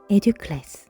에듀클래스.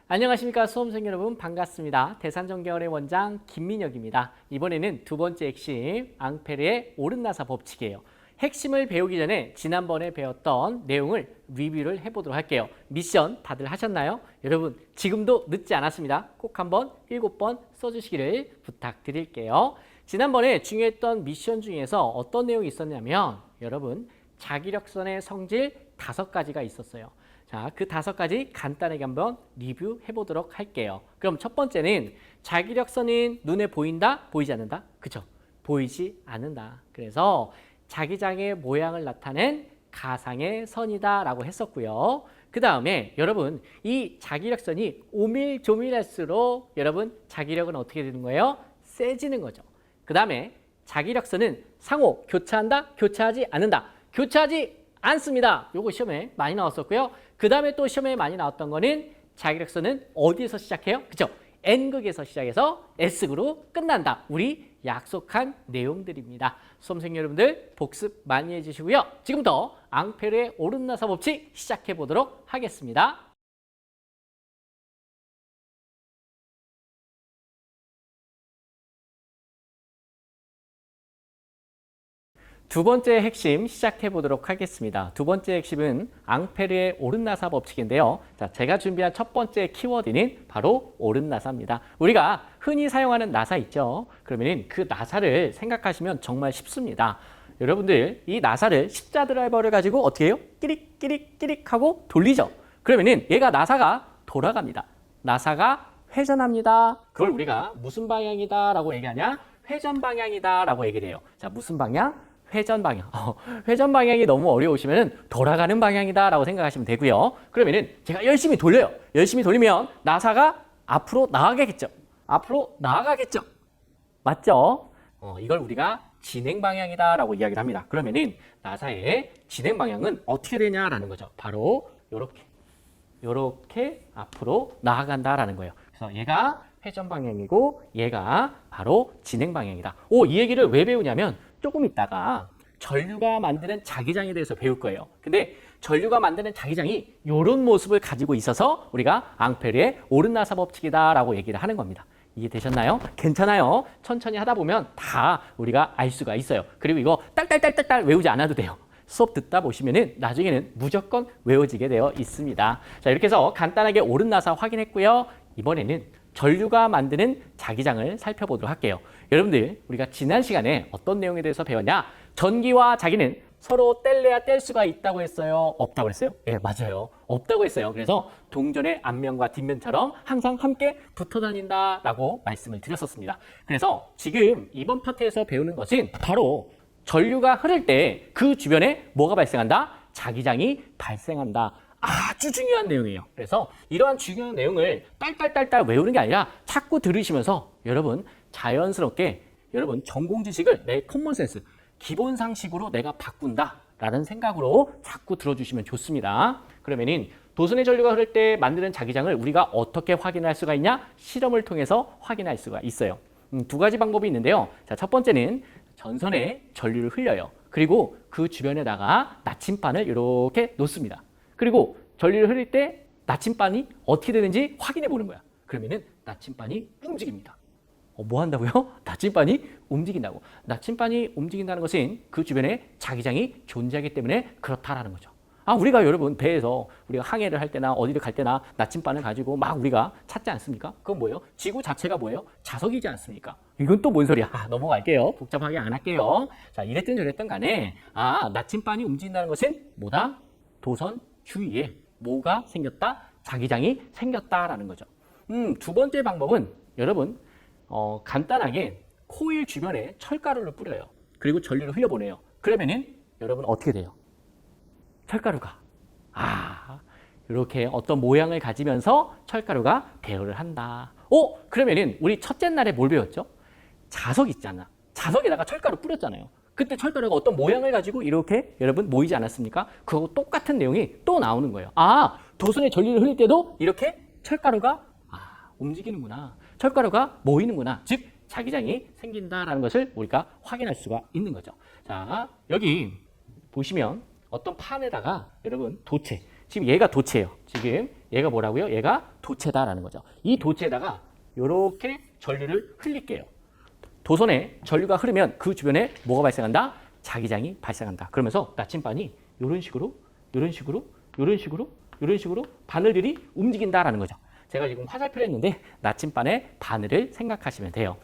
안녕하십니까 수험생 여러분, 반갑습니다. 대산전개원의 원장 김민혁입니다. 이번에는 두 번째 핵심 앙페르의 오른나사 법칙이에요. 핵심을 배우기 전에 지난번에 배웠던 내용을 리뷰를 해보도록 할게요. 미션 다들 하셨나요? 여러분 지금도 늦지 않았습니다. 꼭 한번 7번 써주시기를 부탁드릴게요. 지난번에 중요했던 미션 중에서 어떤 내용이 있었냐면 여러분 자기력선의 성질 5가지가 있었어요. 자, 그 5가지 간단하게 한번 리뷰해 보도록 할게요. 그럼 첫 번째는 자기력선은 눈에 보인다, 보이지 않는다? 그쵸? 보이지 않는다. 그래서 자기장의 모양을 나타낸 가상의 선이다 라고 했었고요. 그 다음에 여러분 이 자기력선이 오밀조밀할수록 여러분 자기력은 어떻게 되는 거예요? 세지는 거죠. 그 다음에 자기력선은 상호 교차한다, 교차하지 않는다. 교차하지 않습니다. 요거 시험에 많이 나왔었고요. 그 다음에 또 시험에 많이 나왔던 거는 자기력선은 어디에서 시작해요? 그쵸? N극에서 시작해서 S극으로 끝난다. 우리 약속한 내용들입니다. 수험생 여러분들 복습 많이 해주시고요. 지금부터 앙페르의 오른나사 법칙 시작해 보도록 하겠습니다. 두 번째 핵심 시작해 보도록 하겠습니다. 두 번째 핵심은 앙페르의 오른나사 법칙인데요. 자, 제가 준비한 첫 번째 키워드는 바로 오른나사입니다. 우리가 흔히 사용하는 나사 있죠? 그러면 그 나사를 생각하시면 정말 쉽습니다. 여러분들 이 나사를 십자 드라이버를 가지고 어떻게 해요? 끼릭 끼릭 끼릭 하고 돌리죠. 그러면 얘가 나사가 돌아갑니다. 나사가 회전합니다. 그걸 우리가 무슨 방향이다 라고 얘기하냐? 회전 방향이다 라고 얘기를 해요. 자, 무슨 방향? 회전 방향. 회전 방향이 너무 어려우시면 돌아가는 방향이다 라고 생각하시면 되고요. 그러면은 제가 열심히 돌려요. 열심히 돌리면 나사가 앞으로 나가겠죠. 앞으로 나가겠죠. 맞죠? 이걸 우리가 진행 방향이다 라고 이야기를 합니다. 그러면은 나사의 진행 방향은 어떻게 되냐라는 거죠. 바로 요렇게 앞으로 나아간다라는 거예요. 그래서 얘가 회전 방향이고 얘가 바로 진행 방향이다. 이 얘기를 왜 배우냐면 조금 있다가 전류가 만드는 자기장에 대해서 배울 거예요. 근데 전류가 만드는 자기장이 이런 모습을 가지고 있어서 우리가 앙페르의 오른나사 법칙이다 라고 얘기를 하는 겁니다. 이해되셨나요? 괜찮아요. 천천히 하다 보면 다 우리가 알 수가 있어요. 그리고 이거 딸딸딸딸 외우지 않아도 돼요. 수업 듣다 보시면은 나중에는 무조건 외워지게 되어 있습니다. 자, 이렇게 해서 간단하게 오른나사 확인했고요. 이번에는 전류가 만드는 자기장을 살펴보도록 할게요. 여러분들 우리가 지난 시간에 어떤 내용에 대해서 배웠냐? 전기와 자기는 서로 뗄래야 뗄 수가 있다고 했어요? 없다고 했어요? 네, 맞아요. 없다고 했어요. 그래서 동전의 앞면과 뒷면처럼 항상 함께 붙어 다닌다라고 말씀을 드렸었습니다. 그래서 지금 이번 파트에서 배우는 것은 바로 전류가 흐를 때 그 주변에 뭐가 발생한다? 자기장이 발생한다. 아주 중요한 내용이에요. 그래서 이러한 중요한 내용을 딸딸딸딸 외우는 게 아니라 자꾸 들으시면서 여러분 자연스럽게 여러분 전공 지식을 내 커먼센스, 기본 상식으로 내가 바꾼다라는 생각으로 자꾸 들어주시면 좋습니다. 그러면은 도선의 전류가 흐를 때 만드는 자기장을 우리가 어떻게 확인할 수가 있냐? 실험을 통해서 확인할 수가 있어요. 2가지 방법이 있는데요. 자, 첫 번째는 전선에 전류를 흘려요. 그리고 그 주변에다가 나침반을 이렇게 놓습니다. 그리고 전류를 흐릴 때 나침반이 어떻게 되는지 확인해 보는 거야. 그러면은 나침반이 움직입니다. 뭐 한다고요? 나침반이 움직인다고. 나침반이 움직인다는 것은 그 주변에 자기장이 존재하기 때문에 그렇다라는 거죠. 우리가 여러분 배에서 우리가 항해를 할 때나 어디를 갈 때나 나침반을 가지고 막 우리가 찾지 않습니까? 그건 뭐예요? 지구 자체가 뭐예요? 자석이지 않습니까? 이건 또 뭔 소리야? 넘어갈게요. 복잡하게 안 할게요. 자, 이랬든 저랬든 간에 나침반이 움직인다는 것은 뭐다? 도선 주위에 뭐가 생겼다? 자기장이 생겼다라는 거죠. 두 번째 방법은 여러분 간단하게 코일 주변에 철가루를 뿌려요. 그리고 전류를 흘려보내요. 그러면은 여러분 어떻게 돼요? 철가루가 이렇게 어떤 모양을 가지면서 철가루가 배열을 한다. 그러면은 우리 첫째 날에 뭘 배웠죠? 자석 있잖아. 자석에다가 철가루 뿌렸잖아요. 그때 철가루가 어떤 모양을 가지고 이렇게 여러분 모이지 않았습니까? 그거 똑같은 내용이 또 나오는 거예요. 도선에 전류를 흘릴 때도 이렇게 철가루가 움직이는구나. 철가루가 모이는구나. 즉 자기장이 생긴다라는 것을 우리가 확인할 수가 있는 거죠. 자, 여기 보시면 어떤 판에다가 여러분 도체, 지금 얘가 도체예요. 지금 얘가 뭐라고요? 얘가 도체다라는 거죠. 이 도체에다가 이렇게 전류를 흘릴게요. 도선에 전류가 흐르면 그 주변에 뭐가 발생한다? 자기장이 발생한다. 그러면서 나침반이 이런 식으로, 이런 식으로, 이런 식으로, 이런 식으로 바늘들이 움직인다라는 거죠. 제가 지금 화살표를 했는데 나침반의 바늘을 생각하시면 돼요.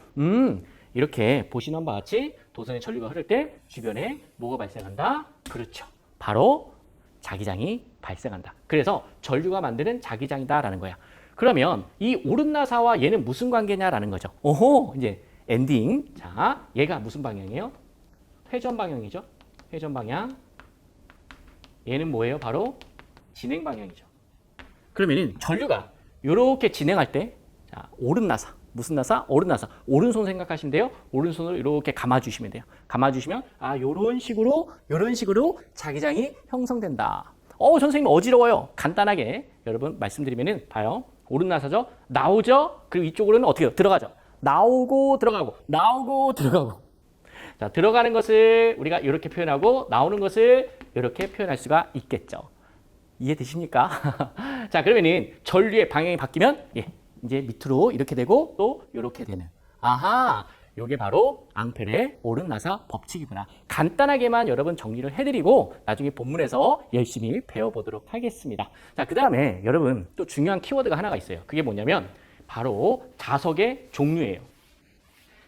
이렇게 보시는 바와 같이 도선에 전류가 흐를 때 주변에 뭐가 발생한다? 그렇죠. 바로 자기장이 발생한다. 그래서 전류가 만드는 자기장이다라는 거야. 그러면 이 오른나사와 얘는 무슨 관계냐라는 거죠. 오호, 이제 엔딩. 자, 얘가 무슨 방향이에요? 회전 방향이죠. 회전 방향. 얘는 뭐예요? 바로 진행 방향이죠. 그러면은 전류가 이렇게 진행할 때, 자, 오른나사. 무슨 나사? 오른나사. 오른손 생각하시면 돼요. 오른손을 이렇게 감아주시면 돼요. 감아주시면, 아, 요런 식으로 자기장이 형성된다. 선생님 어지러워요. 간단하게 여러분 말씀드리면은, 봐요. 오른나사죠? 나오죠? 그리고 이쪽으로는 어떻게 해요? 들어가죠? 나오고 들어가고, 나오고 들어가고. 자, 들어가는 것을 우리가 이렇게 표현하고, 나오는 것을 이렇게 표현할 수가 있겠죠. 이해되십니까? 자, 그러면은 전류의 방향이 바뀌면, 예, 이제 밑으로 이렇게 되고 또 이렇게 되는. 아하, 요게 바로 앙펠의 오른나사 법칙이구나. 간단하게만 여러분 정리를 해드리고 나중에 본문에서 열심히 배워보도록 하겠습니다. 자, 그 다음에 여러분 또 중요한 키워드가 하나가 있어요. 그게 뭐냐면 바로 자석의 종류예요.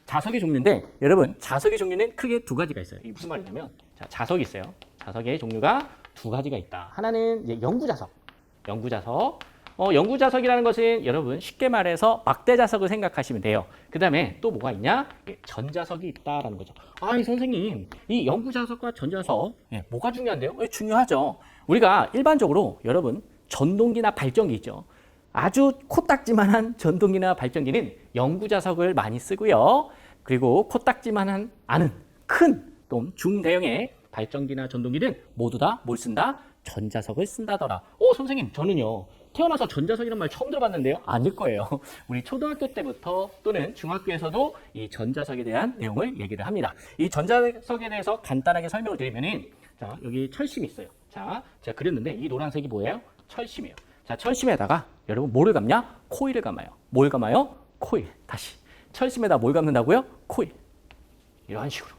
자석의 종류인데 여러분 자석의 종류는 크게 두 가지가 있어요. 이게 무슨 말이냐면, 자, 자석이 있어요. 자석의 종류가 두 가지가 있다. 하나는 이제 영구자석. 영구자석이라는 것은 여러분 쉽게 말해서 막대자석을 생각하시면 돼요. 그 다음에 또 뭐가 있냐? 전자석이 있다라는 거죠. 아니 선생님, 이 영구자석과 전자석 뭐가 중요한데요? 중요하죠. 우리가 일반적으로 여러분 전동기나 발전기 있죠. 아주 코딱지만한 전동기나 발전기는 영구자석을 많이 쓰고요. 그리고 코딱지만한 않은 큰 또 중대형의 발전기나 전동기는 모두 다 뭘 쓴다? 전자석을 쓴다더라. 선생님, 저는요 태어나서 전자석이란 말 처음 들어봤는데요. 아닐 거예요. 우리 초등학교 때부터 또는 중학교에서도 이 전자석에 대한 내용을 얘기를 합니다. 이 전자석에 대해서 간단하게 설명을 드리면은, 자, 여기 철심이 있어요. 자, 제가 그렸는데 이 노란색이 뭐예요? 철심이에요. 자, 철심에다가 여러분 뭐를 감냐? 코일을 감아요. 뭘 감아요? 코일. 다시. 철심에다 뭘 감는다고요? 코일. 이런 식으로.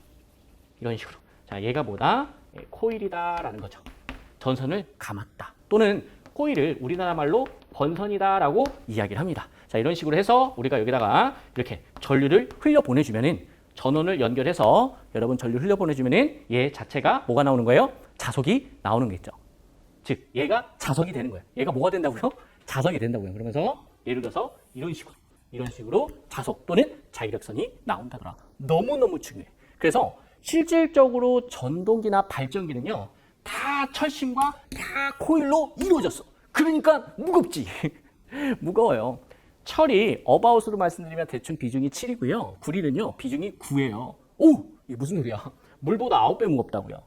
자, 얘가 뭐다? 코일이다라는 거죠. 전선을 감았다. 또는 코일을 우리나라 말로 번선이다라고 이야기를 합니다. 자, 이런 식으로 해서 우리가 여기다가 이렇게 전류를 흘려 보내주면은, 전원을 연결해서 여러분 전류 흘려 보내주면은 얘 자체가 뭐가 나오는 거예요? 자석이 나오는 게 있죠. 즉 얘가 자석이 되는 거예요. 얘가 뭐가 된다고요? 자석이 된다고요. 그러면서 예를 들어서 이런 식으로 자석 또는 자기력선이 나온다더라. 너무너무 중요해. 그래서 실질적으로 전동기나 발전기는요 다 철심과 다 코일로 이루어졌어. 그러니까 무겁지. 무거워요. 철이 어바웃으로 말씀드리면 대충 비중이 7이고요. 구리는요 비중이 9예요. 오! 이게 무슨 소리야? 물보다 9배 무겁다고요.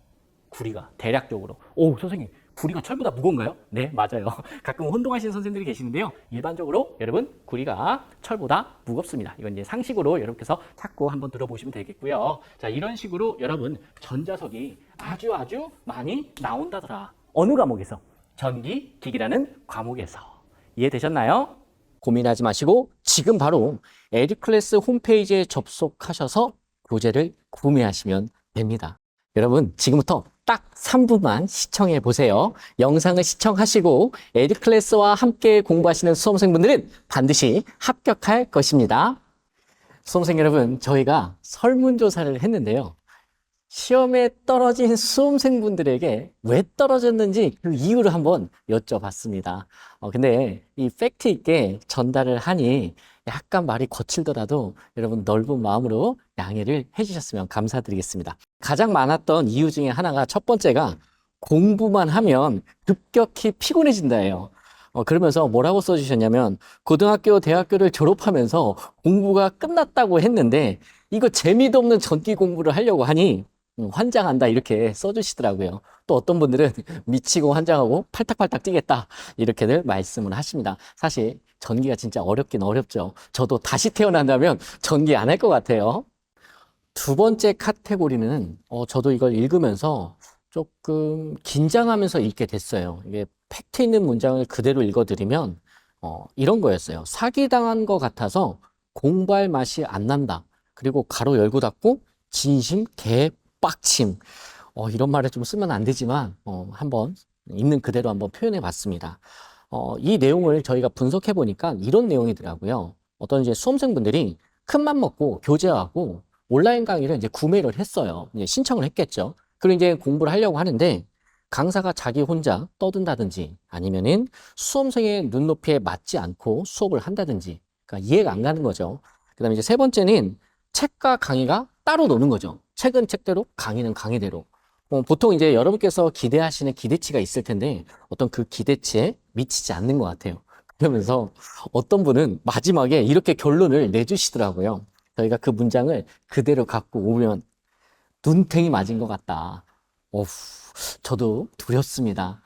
구리가 대략적으로. 오, 선생님, 구리가 철보다 무거운가요? 네, 맞아요. 가끔 혼동하시는 선생님들이 계시는데요. 일반적으로 여러분 구리가 철보다 무겁습니다. 이건 이제 상식으로 여러분께서 자꾸 한번 들어보시면 되겠고요. 자, 이런 식으로 여러분 전자석이 아주 많이 나온다더라. 어느 과목에서? 전기기기라는 과목에서. 이해되셨나요? 고민하지 마시고 지금 바로 에듀클래스 홈페이지에 접속하셔서 교재를 구매하시면 됩니다. 여러분 지금부터 딱 3분만 시청해 보세요. 영상을 시청하시고 에듀클래스와 함께 공부하시는 수험생분들은 반드시 합격할 것입니다. 수험생 여러분, 저희가 설문조사를 했는데요. 시험에 떨어진 수험생분들에게 왜 떨어졌는지 그 이유를 한번 여쭤봤습니다. 근데 이 팩트 있게 전달을 하니 약간 말이 거칠더라도 여러분 넓은 마음으로 양해를 해주셨으면 감사드리겠습니다. 가장 많았던 이유 중에 하나가, 첫 번째가 공부만 하면 급격히 피곤해진다예요. 그러면서 뭐라고 써주셨냐면, 고등학교, 대학교를 졸업하면서 공부가 끝났다고 했는데 이거 재미도 없는 전기 공부를 하려고 하니 환장한다, 이렇게 써주시더라고요. 또 어떤 분들은 미치고 환장하고 팔딱팔딱 뛰겠다, 이렇게들 말씀을 하십니다. 사실 전기가 진짜 어렵긴 어렵죠. 저도 다시 태어난다면 전기 안 할 것 같아요. 두 번째 카테고리는 저도 이걸 읽으면서 조금 긴장하면서 읽게 됐어요. 이게 팩트 있는 문장을 그대로 읽어드리면 이런 거였어요. 사기당한 것 같아서 공부할 맛이 안 난다. 그리고 가로 열고 닫고 진심 개빡침. 이런 말을 좀 쓰면 안 되지만 한번 있는 그대로 한번 표현해 봤습니다. 이 내용을 저희가 분석해 보니까 이런 내용이더라고요. 어떤 이제 수험생분들이 큰 맘 먹고 교재하고 온라인 강의를 이제 구매를 했어요. 이제 신청을 했겠죠. 그리고 이제 공부를 하려고 하는데 강사가 자기 혼자 떠든다든지 아니면은 수험생의 눈높이에 맞지 않고 수업을 한다든지 그러니까 이해가 안 가는 거죠. 그다음에 이제 세 번째는 책과 강의가 따로 노는 거죠. 책은 책대로, 강의는 강의대로. 보통 이제 여러분께서 기대하시는 기대치가 있을 텐데 어떤 그 기대치에 미치지 않는 것 같아요. 그러면서 어떤 분은 마지막에 이렇게 결론을 내주시더라고요. 저희가 그 문장을 그대로 갖고 오면 눈탱이 맞은 것 같다. 어후, 저도 두렵습니다.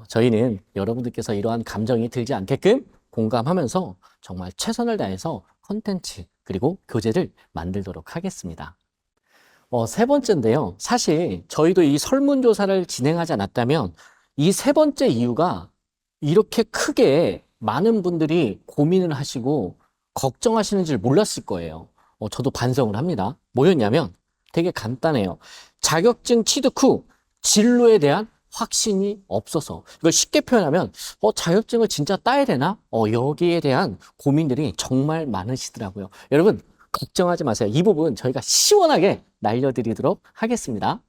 저희는 여러분들께서 이러한 감정이 들지 않게끔 공감하면서 정말 최선을 다해서 컨텐츠 그리고 교재를 만들도록 하겠습니다. 세 번째인데요. 사실 저희도 이 설문조사를 진행하지 않았다면 이 세 번째 이유가 이렇게 크게 많은 분들이 고민을 하시고 걱정하시는 줄 몰랐을 거예요. 저도 반성을 합니다. 뭐였냐면 되게 간단해요. 자격증 취득 후 진로에 대한 확신이 없어서 이걸 쉽게 표현하면 자격증을 진짜 따야 되나? 여기에 대한 고민들이 정말 많으시더라고요. 여러분 걱정하지 마세요. 이 부분 저희가 시원하게 날려드리도록 하겠습니다.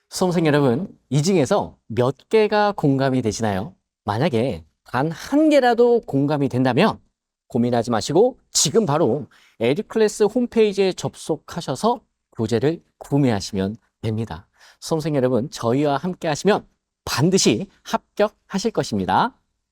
수험생 여러분, 이 중에서 몇 개가 공감이 되시나요? 만약에 단 한 개라도 공감이 된다면 고민하지 마시고 지금 바로 에듀클래스 홈페이지에 접속하셔서 교재를 구매하시면 됩니다. 수험생 여러분, 저희와 함께 하시면 반드시 합격하실 것입니다.